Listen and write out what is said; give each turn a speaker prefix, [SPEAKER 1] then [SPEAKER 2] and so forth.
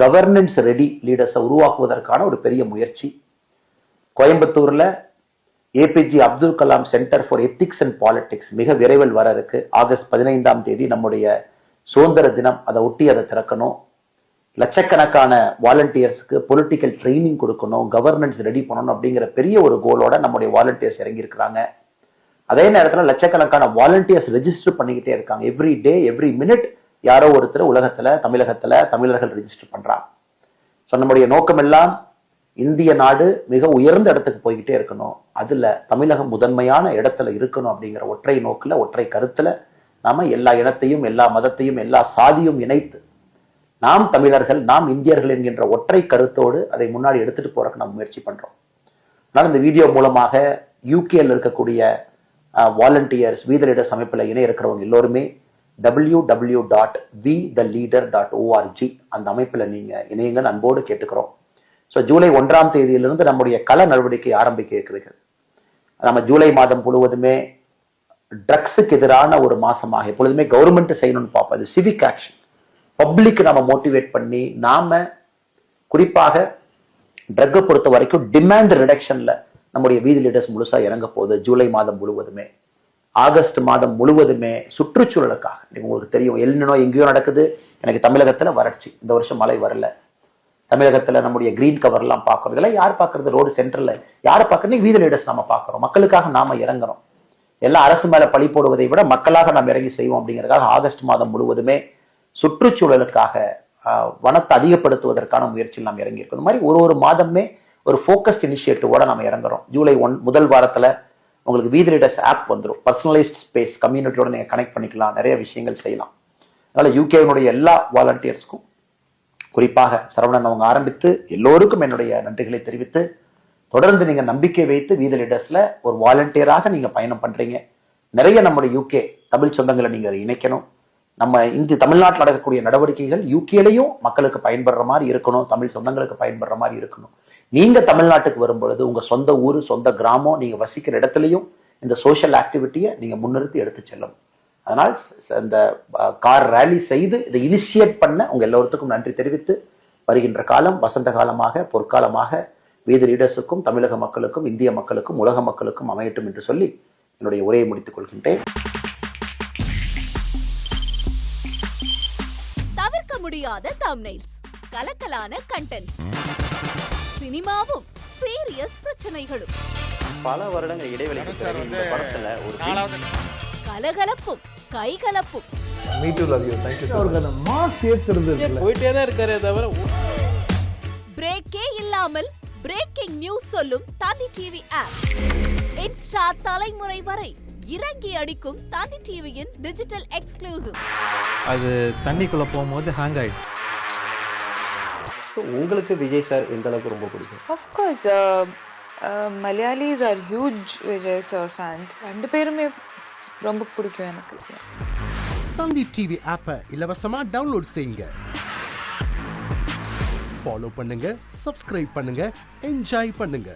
[SPEAKER 1] Governance ready லீடர்ஸை உருவாக்குவதற்கான ஒரு பெரிய முயற்சி. கோயம்புத்தூர்ல APJ Abdul Kalam centre for ethics and politics மிக விரைவில் வர இருக்கு. ஆகஸ்ட் 15ஆம் தேதி நம்முடைய சுதந்திர தினம், அதை ஒட்டி அதை திறக்கணும். லட்சக்கணக்கான வாலண்டியர்ஸ்க்கு பொலிட்டிக்கல் ட்ரைனிங் கொடுக்கணும், கவர்னன்ஸ் ரெடி பண்ணணும் அப்படிங்கிற பெரிய ஒரு கோலோட நம்முடைய வாலண்டியர்ஸ் இறங்கி இருக்கிறாங்க. அதே நேரத்தில் லட்சக்கணக்கான வாலண்டியர்ஸ் ரெஜிஸ்டர் பண்ணிக்கிட்டே இருக்காங்க. எவ்ரி டே எவ்ரி மினிட் யாரோ ஒருத்தர் உலகத்துல தமிழர்கள் ரெஜிஸ்டர் பண்றாங்க. ஸோ நம்முடைய நோக்கம் எல்லாம் இந்திய நாடு மிக உயர்ந்த இடத்துக்கு போய்கிட்டே இருக்கணும், அதுல தமிழகம் முதன்மையான இடத்துல இருக்கணும் அப்படிங்கிற ஒற்றை நோக்குல, ஒற்றை கருத்துல நாம எல்லா இனத்தையும், எல்லா மதத்தையும், எல்லா சாதியும் இணைத்து நாம் தமிழர்கள், நாம் இந்தியர்கள் என்கின்ற ஒற்றை கருத்தோடு அதை முன்னாடி எடுத்துட்டு போறதுக்கு நம்ம முயற்சி பண்றோம். அதனால இந்த வீடியோ மூலமாக யூகேல இருக்கக்கூடிய வாலண்டியர்ஸ், வி த லீடர்ஸ் அமைப்புல இணைய இருக்கிறவங்க எல்லோருமே www.vtheleader.org அந்த அமைப்புல நீங்க இணையங்கள் அன்போடு கேட்டுக்கிறோம். ஸோ ஜூலை 1ஆம் தேதியிலிருந்து நம்முடைய கள நடவடிக்கை ஆரம்பிக்க இருக்கிறது. நம்ம ஜூலை மாதம் முழுவதுமே ட்ரக்ஸுக்கு எதிரான ஒரு மாசமாக எப்பொழுதுமே கவர்மெண்ட் செய்யணும்னு பார்ப்போம். அது சிவிக் ஆக்ஷன், பப்ளிக் நம்ம மோட்டிவேட் பண்ணி, நாம குறிப்பாக ட்ரக்கை பொறுத்த வரைக்கும் டிமாண்ட் ரிடக்ஷன்ல நம்முடைய வீதி லீடர்ஸ் முழுசா இறங்க போகுது. ஜூலை மாதம் முழுவதுமே, ஆகஸ்ட் மாதம் முழுவதுமே சுற்றுச்சூழலுக்காக. உங்களுக்கு தெரியும், எல்னினோ எங்கேயோ நடக்குது, எனக்கு தமிழகத்துல வறட்சி, இந்த வருஷம் மழை வரல. தமிழகத்துல நம்முடைய கிரீன் கவர் எல்லாம் பார்க்கறது, இதெல்லாம் யார் பார்க்கறது? ரோடு சென்டர்ல யார் பார்க்கறது? வீதி லீடர்ஸ் நாம பார்க்கிறோம். மக்களுக்காக நாம இறங்குறோம். எல்லாம் அரசு மேல பழி போடுவதை விட மக்களாக நாம் இறங்கி செய்வோம் அப்படிங்கிறதுக்காக ஆகஸ்ட் மாதம் முழுவதுமே சுற்றுச்சூழலுக்காக, வனத்தை அதிகப்படுத்துவதற்கான முயற்சியில் நாம் இறங்கி இருக்கோம். இந்த மாதிரி ஒரு மாதமே ஒரு ஃபோக்கஸ்ட் இனிஷியேட்டிவோட நம்ம இறங்குறோம். ஜூலை 1 முதல் வாரத்துல உங்களுக்கு வீதி லீடர்ஸ் ஆப் வந்துடும். பர்சனலைஸ்ட் ஸ்பேஸ் கம்யூனிட்டியோட நீங்க கனெக்ட் பண்ணிக்கலாம், நிறைய விஷயங்கள் செய்யலாம். அதனால யூகேனுடைய எல்லா வாலண்டியர்ஸ்க்கும், குறிப்பாக சரவணன் அவங்க ஆரம்பித்து எல்லோருக்கும் என்னுடைய நன்றிகளை தெரிவித்து, தொடர்ந்து நீங்க நம்பிக்கை வைத்து வீதி லீடர்ஸ்ல ஒரு வாலண்டியராக நீங்க பயணம் பண்றீங்க. நிறைய நம்முடைய யூகே தமிழ் சொந்தங்களை நீங்க அதை இணைக்கணும். நம்ம தமிழ்நாட்டில் நடக்கக்கூடிய நடவடிக்கைகள் யூகேலையும் மக்களுக்கு பயன்படுற மாதிரி இருக்கணும், தமிழ் சொந்தங்களுக்கு பயன்படுற மாதிரி இருக்கணும். நீங்க தமிழ்நாட்டுக்கு வரும்பொழுது உங்க சொந்த ஊர், சொந்த கிராமம், நீங்க வசிக்கிற இடத்துலையும் இந்த சோஷியல் ஆக்டிவிட்டியை நீங்க முன்னிறுத்தி எடுத்து செல்லணும். அதனால் இந்த கார் ரேலி செய்து இதை இனிஷியேட் பண்ண உங்க எல்லோருக்கும் நன்றி தெரிவித்து, வருகின்ற காலம் வசந்த காலமாக, பொற்காலமாக வீதி லீடர்ஸுக்கும், தமிழக மக்களுக்கும், இந்திய மக்களுக்கும், உலக மக்களுக்கும் அமையட்டும் என்று சொல்லி என்னுடைய உரையை முடித்துக் கொள்கின்றேன்.
[SPEAKER 2] தவிர்க்க முடியாத தம்ப்நெயில்ஸ், கலக்கலான கண்டென்ட்ஸ், சினிமாவும் சீரியஸ் பிரச்சனைகளும்,
[SPEAKER 1] பல வருடங்கள் இடைவெளிக்கு பிறகு இந்த படத்துல ஒரு
[SPEAKER 2] கலகலப்பும் கைகலப்பும்,
[SPEAKER 3] போயிட்டே தான் இருக்காரே தவிர
[SPEAKER 2] பிரேக்கே இல்லாமல் பிரேக்கிங் நியூஸ் சொல்லும் தந்தி டிவி ஆப். இன்ஸ்டா தலைமுறை வரை இறங்கி அடிக்கும் தந்தி டிவியின் டிஜிட்டல் எக்ஸ்க்ளூசிவ்.
[SPEAKER 4] அது தண்ணிக்குள்ள போகும்போது ஹேங் ஆயிடுச்சு.
[SPEAKER 1] உங்களுக்கு விஜய் சார் எந்த அளவுக்கு ரொம்ப பிடிக்கும்?
[SPEAKER 5] Of course, Malayalis are huge Vijay sir fans. ரெண்டு பேருமே ரொம்ப பிடிக்கும் எனக்கு.
[SPEAKER 6] தந்தி டிவி ஆப்பை இலவசமா டவுன்லோட் செய்யுங்க, ஃபாலோ பண்ணுங்க, சப்ஸ்கிரைப் பண்ணுங்க, என்ஜாய் பண்ணுங்க.